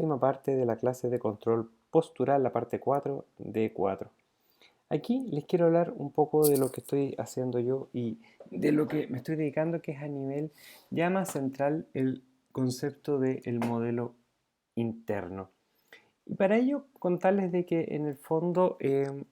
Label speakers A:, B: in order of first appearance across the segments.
A: Última parte de la clase de control postural, la parte 4 de 4. Aquí les quiero hablar un poco de lo que estoy haciendo yo y de lo que me estoy dedicando, que es a nivel ya más central el concepto del modelo interno. Y para ello contarles de que en el fondo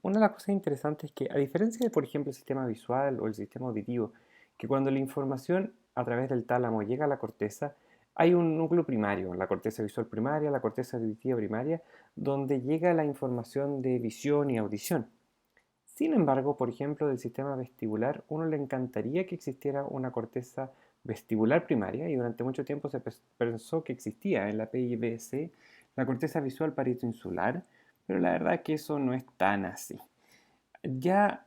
A: una de las cosas interesantes es que a diferencia de por ejemplo el sistema visual o el sistema auditivo, que cuando la información a través del tálamo llega a la corteza, hay un núcleo primario, la corteza visual primaria, la corteza auditiva primaria, donde llega la información de visión y audición. Sin embargo, por ejemplo, del sistema vestibular, uno le encantaría que existiera una corteza vestibular primaria y durante mucho tiempo se pensó que existía en la PIBC la corteza visual parieto-insular, pero la verdad es que eso no es tan así. Ya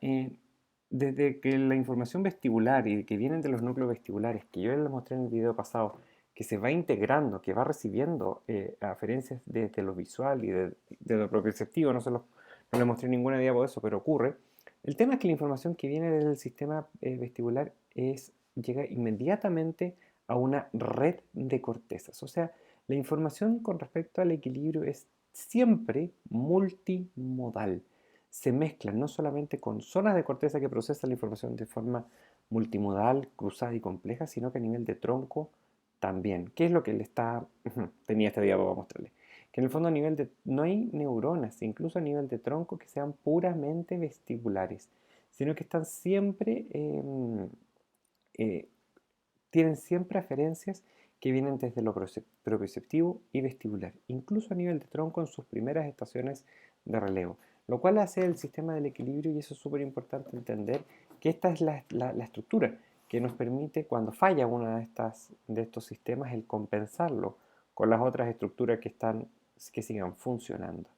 A: desde que la información vestibular y que vienen de los núcleos vestibulares, que yo les mostré en el video pasado, que se va integrando, que va recibiendo aferencias de lo visual y de lo propioceptivo, no les mostré ninguna diapo de eso, pero ocurre. El tema es que la información que viene del sistema vestibular llega inmediatamente a una red de cortezas. O sea, la información con respecto al equilibrio es siempre multimodal. Se mezclan no solamente con zonas de corteza que procesan la información de forma multimodal, cruzada y compleja, sino que a nivel de tronco también. ¿Qué es lo que le está... Tenía este diapo para mostrarle. Que en el fondo a nivel de... No hay neuronas, incluso a nivel de tronco, que sean puramente vestibulares, sino que están siempre... eh, tienen siempre aferencias que vienen desde lo propioceptivo y vestibular, incluso a nivel de tronco en sus primeras estaciones de relevo, lo cual hace el sistema del equilibrio, y eso es súper importante entender, que esta es la estructura que nos permite, cuando falla uno de estos sistemas, el compensarlo con las otras estructuras que sigan funcionando.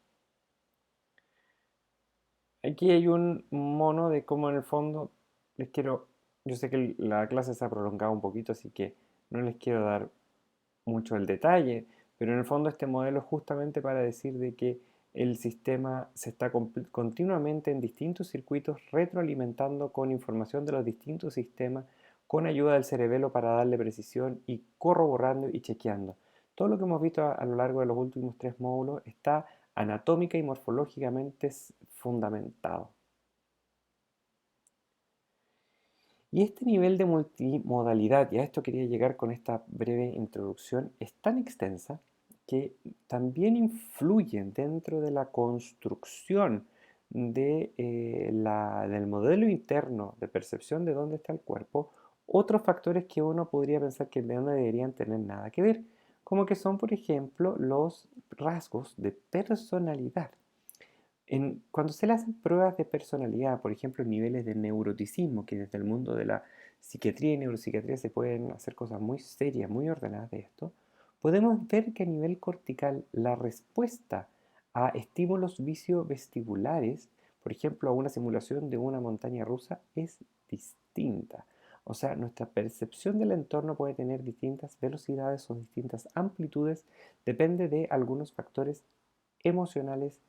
A: Aquí hay un mono de cómo en el fondo les quiero, yo sé que la clase se ha prolongado un poquito, así que no les quiero dar mucho el detalle, pero en el fondo este modelo es justamente para decir de que el sistema se está continuamente en distintos circuitos retroalimentando con información de los distintos sistemas con ayuda del cerebelo para darle precisión y corroborando y chequeando. Todo lo que hemos visto a lo largo de los últimos 3 módulos está anatómica y morfológicamente fundamentado. Y este nivel de multimodalidad, y a esto quería llegar con esta breve introducción, es tan extensa que también influyen dentro de la construcción del modelo interno de percepción de dónde está el cuerpo, otros factores que uno podría pensar que no deberían tener nada que ver, como que son, por ejemplo, los rasgos de personalidad. Cuando se le hacen pruebas de personalidad, por ejemplo, niveles de neuroticismo, que desde el mundo de la psiquiatría y neuropsiquiatría se pueden hacer cosas muy serias, muy ordenadas de esto, podemos ver que a nivel cortical la respuesta a estímulos visiovestibulares, por ejemplo, a una simulación de una montaña rusa, es distinta. O sea, nuestra percepción del entorno puede tener distintas velocidades o distintas amplitudes, depende de algunos factores emocionales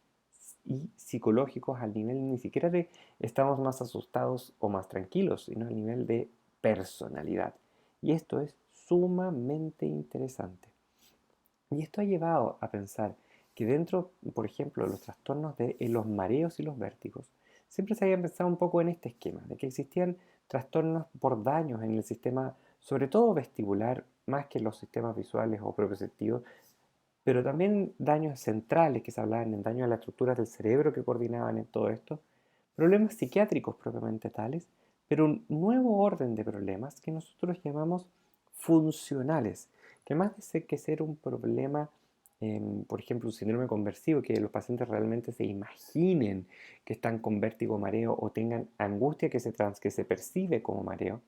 A: y psicológicos, al nivel ni siquiera de estamos más asustados o más tranquilos, sino al nivel de personalidad. Y esto es sumamente interesante. Y esto ha llevado a pensar que dentro, por ejemplo, de los trastornos de los mareos y los vértigos, siempre se había pensado un poco en este esquema, de que existían trastornos por daños en el sistema, sobre todo vestibular, más que en los sistemas visuales o propioceptivos, pero también daños centrales que se hablaban en daños a las estructuras del cerebro que coordinaban en todo esto, problemas psiquiátricos propiamente tales, pero un nuevo orden de problemas que nosotros llamamos funcionales, que más de ser un problema, por ejemplo, un síndrome conversivo, que los pacientes realmente se imaginen que están con vértigo, mareo o tengan angustia que se percibe como mareo,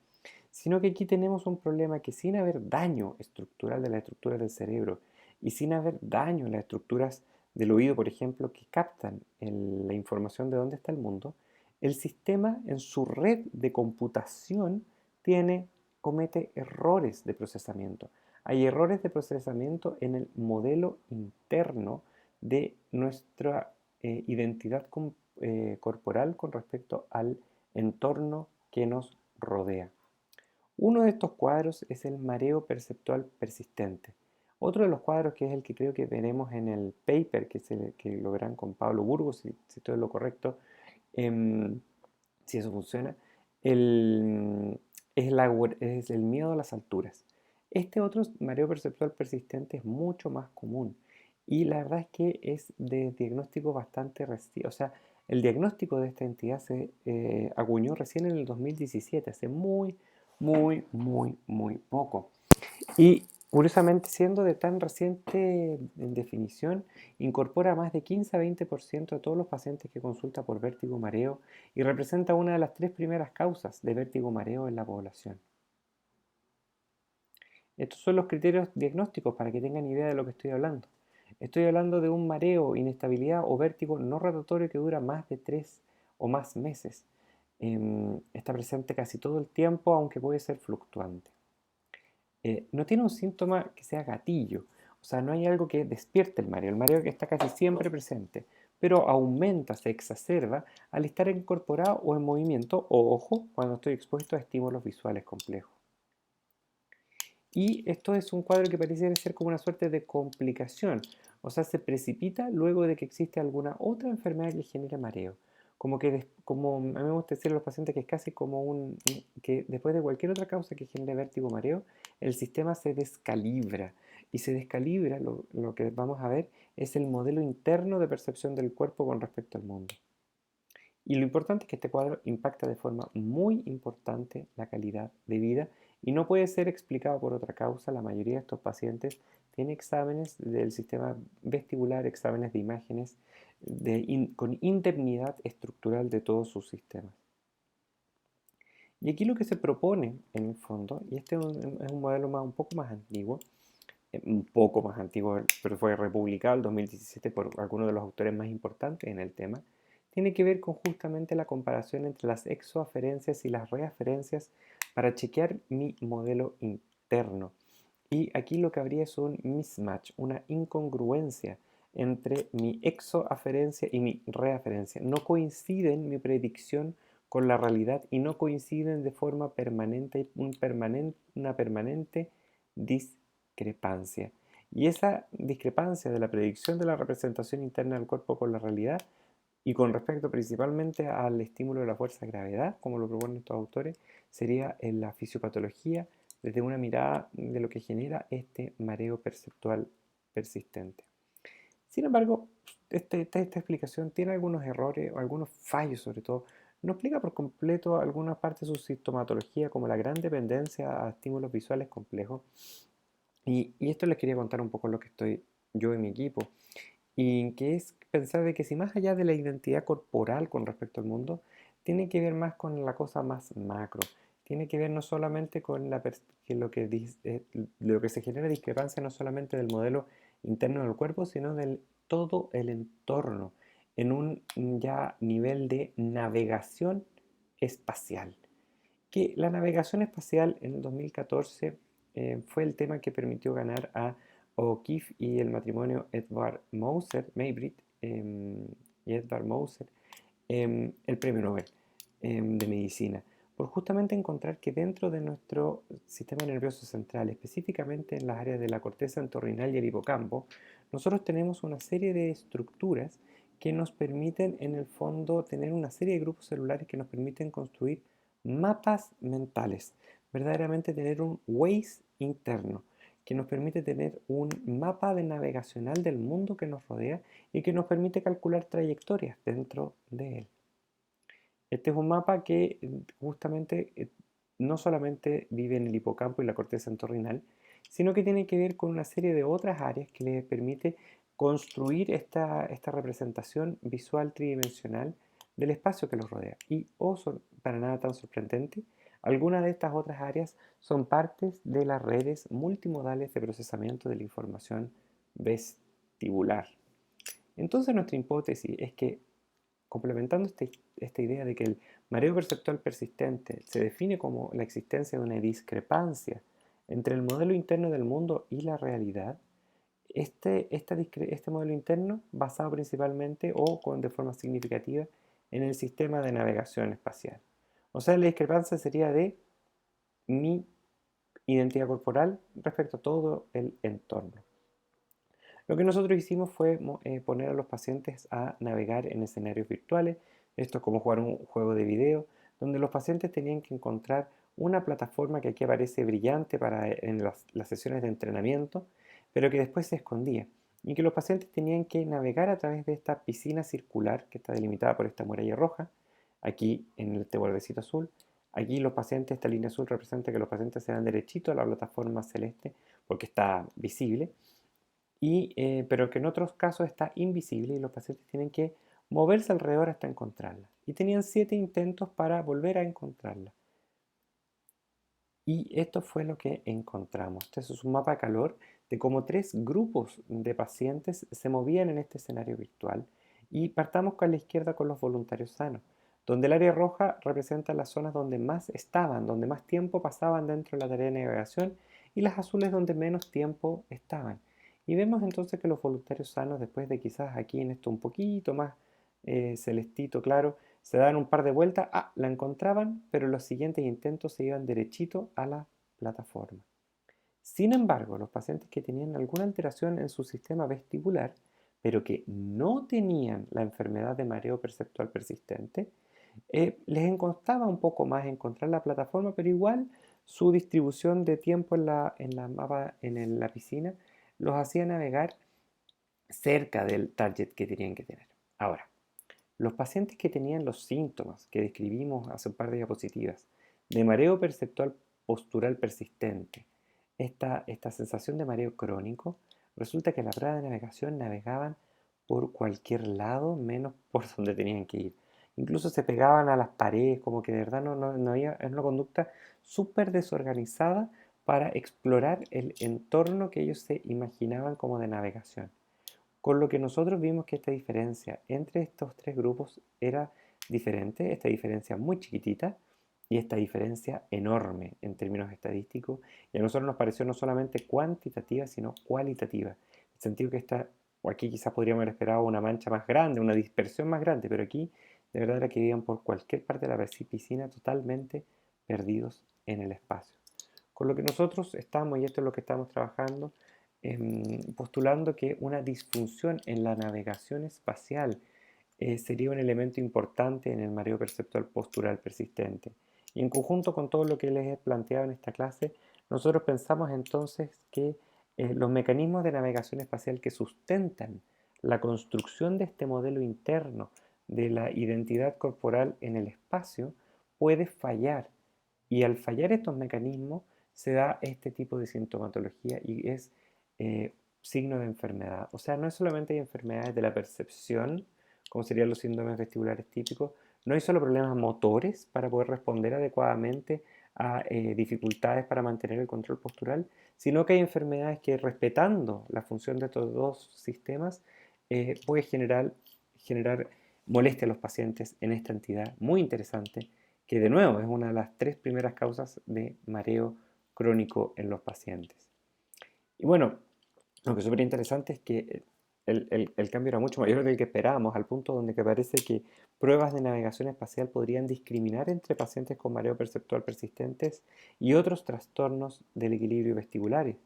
A: sino que aquí tenemos un problema que, sin haber daño estructural de la estructura del cerebro y sin haber daño en las estructuras del oído, por ejemplo, que captan la información de dónde está el mundo, el sistema en su red de computación comete errores de procesamiento. Hay errores de procesamiento en el modelo interno de nuestra identidad corporal con respecto al entorno que nos rodea. Uno de estos cuadros es el mareo perceptual persistente, Otro de los cuadros, que es el que creo que veremos en el paper que lo verán con Pablo Burgos, si todo es lo correcto, em, si eso funciona, el, es el miedo a las alturas. Este otro mareo perceptual persistente es mucho más común y la verdad es que es de diagnóstico bastante reciente. O sea, el diagnóstico de esta entidad se acuñó recién en el 2017, hace muy poco. Y curiosamente, siendo de tan reciente en definición, incorpora más de 15 a 20% de todos los pacientes que consulta por vértigo mareo y representa una de las tres primeras causas de vértigo mareo en la población. Estos son los criterios diagnósticos para que tengan idea de lo que estoy hablando. Estoy hablando de un mareo, inestabilidad o vértigo no rotatorio que dura más de 3 o más meses. Está presente casi todo el tiempo, aunque puede ser fluctuante. No tiene un síntoma que sea gatillo, o sea, no hay algo que despierte el mareo que está casi siempre presente, pero aumenta, se exacerba al estar incorporado o en movimiento, o ojo, cuando estoy expuesto a estímulos visuales complejos. Y esto es un cuadro que parece ser como una suerte de complicación, o sea, se precipita luego de que existe alguna otra enfermedad que genera mareo. Como a mí me gusta decirle a los pacientes que es casi como que después de cualquier otra causa que genere vértigo o mareo, el sistema se descalibra. Y se descalibra, lo que vamos a ver, es el modelo interno de percepción del cuerpo con respecto al mundo. Y lo importante es que este cuadro impacta de forma muy importante la calidad de vida y no puede ser explicado por otra causa. La mayoría de estos pacientes tienen exámenes del sistema vestibular, exámenes de imágenes con indemnidad estructural de todos sus sistemas. Y aquí lo que se propone en el fondo, y este es un modelo un poco más antiguo, pero fue republicado en 2017 por algunos de los autores más importantes en el tema, tiene que ver con justamente la comparación entre las exoaferencias y las reaferencias para chequear mi modelo interno. Y aquí lo que habría es un mismatch, una incongruencia entre mi exoaferencia y mi reaferencia. No coinciden mi predicción con la realidad y no coinciden de forma permanente, una permanente discrepancia. Y esa discrepancia de la predicción de la representación interna del cuerpo con la realidad y con respecto principalmente al estímulo de la fuerza de gravedad, como lo proponen estos autores, sería en la fisiopatología desde una mirada de lo que genera este mareo perceptual persistente. Sin embargo, esta explicación tiene algunos errores o algunos fallos sobre todo. No explica por completo algunas partes de su sintomatología, como la gran dependencia a estímulos visuales complejos. Y esto les quería contar un poco lo que estoy yo y mi equipo. Y que es pensar de que si más allá de la identidad corporal con respecto al mundo, tiene que ver más con la cosa más macro. Tiene que ver no solamente con lo que se genera discrepancia no solamente del modelo interno del cuerpo, sino del todo el entorno, en un ya nivel de navegación espacial. Que la navegación espacial en el 2014 fue el tema que permitió ganar a O'Keefe y el matrimonio Edward Moser, Maybrit y Edward Moser, el premio Nobel de medicina, por justamente encontrar que dentro de nuestro sistema nervioso central, específicamente en las áreas de la corteza entorrinal y el hipocampo, nosotros tenemos una serie de estructuras que nos permiten en el fondo tener una serie de grupos celulares que nos permiten construir mapas mentales, verdaderamente tener un Waze interno que nos permite tener un mapa de navegacional del mundo que nos rodea y que nos permite calcular trayectorias dentro de él. Este es un mapa que justamente no solamente vive en el hipocampo y la corteza entorrinal, sino que tiene que ver con una serie de otras áreas que les permite construir esta representación visual tridimensional del espacio que los rodea. Y, para nada tan sorprendente, algunas de estas otras áreas son partes de las redes multimodales de procesamiento de la información vestibular. Entonces nuestra hipótesis es que, complementando esta idea de que el mareo perceptual persistente se define como la existencia de una discrepancia entre el modelo interno del mundo y la realidad, este modelo interno, basado principalmente de forma significativa en el sistema de navegación espacial. O sea, la discrepancia sería de mi identidad corporal respecto a todo el entorno. Lo que nosotros hicimos fue poner a los pacientes a navegar en escenarios virtuales. Esto es como jugar un juego de video, donde los pacientes tenían que encontrar una plataforma que aquí aparece brillante en las sesiones de entrenamiento, pero que después se escondía. Y que los pacientes tenían que navegar a través de esta piscina circular que está delimitada por esta muralla roja, aquí en este bordecito azul. Aquí los pacientes, esta línea azul representa que los pacientes se dan derechito a la plataforma celeste porque está visible, pero que en otros casos está invisible y los pacientes tienen que moverse alrededor hasta encontrarla. Y tenían 7 intentos para volver a encontrarla. Y esto fue lo que encontramos. Este es un mapa de calor de cómo 3 grupos de pacientes se movían en este escenario virtual. Y partamos con la izquierda con los voluntarios sanos, donde el área roja representa las zonas donde más estaban, donde más tiempo pasaban dentro de la tarea de navegación, y las azules donde menos tiempo estaban. Y vemos entonces que los voluntarios sanos, después de quizás aquí en esto un poquito más celestito, claro, se daban un par de vueltas, la encontraban, pero los siguientes intentos se iban derechito a la plataforma. Sin embargo, los pacientes que tenían alguna alteración en su sistema vestibular, pero que no tenían la enfermedad de mareo perceptual persistente, les costaba un poco más encontrar la plataforma, pero igual su distribución de tiempo en la piscina los hacía navegar cerca del target que tenían que tener. Ahora, los pacientes que tenían los síntomas que describimos hace un par de diapositivas, de mareo perceptual postural persistente, esta sensación de mareo crónico, resulta que a la prueba de navegación navegaban por cualquier lado menos por donde tenían que ir. Incluso se pegaban a las paredes, como que de verdad no había, es una conducta súper desorganizada para explorar el entorno que ellos se imaginaban como de navegación. Con lo que nosotros vimos que esta diferencia entre estos 3 grupos era diferente, esta diferencia muy chiquitita y esta diferencia enorme en términos estadísticos. Y a nosotros nos pareció no solamente cuantitativa, sino cualitativa. En el sentido que o aquí quizás podríamos haber esperado una mancha más grande, una dispersión más grande, pero aquí de verdad era que vivían por cualquier parte de la piscina totalmente perdidos en el espacio. Con lo que nosotros estamos, y esto es lo que estamos trabajando, postulando que una disfunción en la navegación espacial sería un elemento importante en el mareo perceptual postural persistente. Y en conjunto con todo lo que les he planteado en esta clase, nosotros pensamos entonces que los mecanismos de navegación espacial que sustentan la construcción de este modelo interno de la identidad corporal en el espacio puede fallar. Y al fallar estos mecanismos se da este tipo de sintomatología y es eh, signo de enfermedad. O sea, no es solamente hay enfermedades de la percepción, como serían los síndromes vestibulares típicos, no hay solo problemas motores para poder responder adecuadamente a dificultades para mantener el control postural, sino que hay enfermedades que respetando la función de estos dos sistemas puede generar molestia a los pacientes en esta entidad muy interesante que de nuevo es una de las 3 primeras causas de mareo crónico en los pacientes. Y bueno, lo que es súper interesante es que el cambio era mucho mayor del que esperábamos, al punto donde que parece que pruebas de navegación espacial podrían discriminar entre pacientes con mareo perceptual persistentes y otros trastornos del equilibrio vestibulares,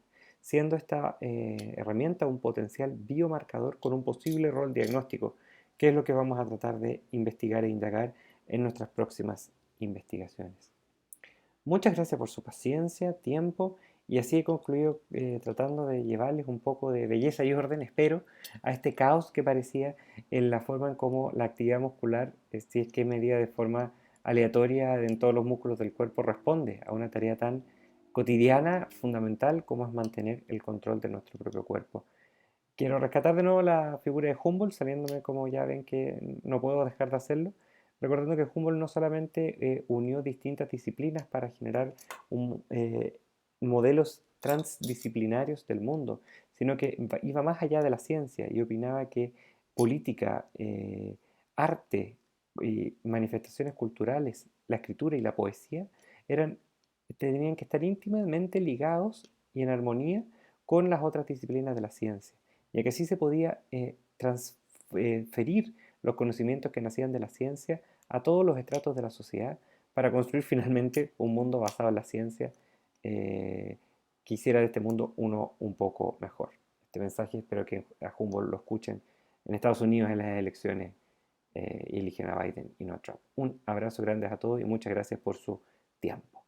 A: siendo esta herramienta un potencial biomarcador con un posible rol diagnóstico, que es lo que vamos a tratar de investigar e indagar en nuestras próximas investigaciones. Muchas gracias por su paciencia, tiempo, y así he concluido tratando de llevarles un poco de belleza y orden, espero, a este caos que parecía en la forma en cómo la actividad muscular, si es que medida de forma aleatoria en todos los músculos del cuerpo, responde a una tarea tan cotidiana, fundamental, como es mantener el control de nuestro propio cuerpo. Quiero rescatar de nuevo la figura de Humboldt, saliéndome como ya ven que no puedo dejar de hacerlo, recordando que Humboldt no solamente unió distintas disciplinas para generar modelos transdisciplinarios del mundo, sino que iba más allá de la ciencia y opinaba que política, arte y manifestaciones culturales, la escritura y la poesía eran, tenían que estar íntimamente ligados y en armonía con las otras disciplinas de la ciencia, ya que así se podía transferir los conocimientos que nacían de la ciencia a todos los estratos de la sociedad para construir finalmente un mundo basado en la ciencia que hiciera de este mundo uno un poco mejor. este mensaje. Espero que a Humboldt lo escuchen en Estados Unidos en las elecciones y eligen a Biden y no a Trump. Un abrazo grande a todos y muchas gracias por su tiempo.